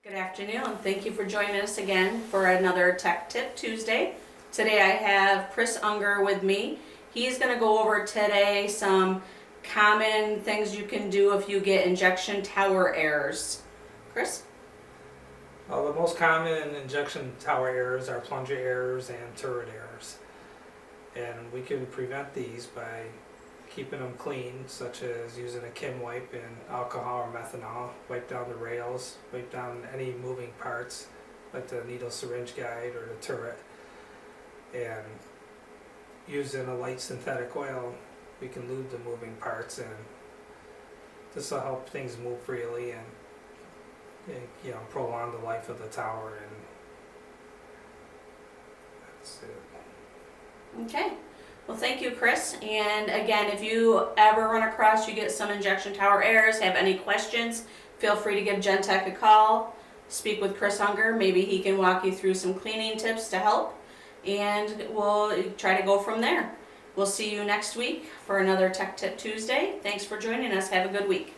Good afternoon. Thank you for joining us again for another Tech Tip Tuesday. Today I have Chris Unger with me. He's going to go over today some common things you can do if you get injection tower errors. Chris? Well, the most common injection tower errors are plunger errors and turret errors. And we can prevent these by keeping them clean, such as using a Kim wipe and alcohol or methanol. Wipe down the rails, wipe down any moving parts, like the needle syringe guide or the turret. And using a light synthetic oil, we can lube the moving parts, and this will help things move freely and prolong the life of the tower. And that's it. Okay. Well, thank you, Chris. And again, if you ever run across, you get some injection tower errors, have any questions, feel free to give GenTech a call. Speak with Chris Unger. Maybe he can walk you through some cleaning tips to help, and we'll try to go from there. We'll see you next week for another Tech Tip Tuesday. Thanks for joining us. Have a good week.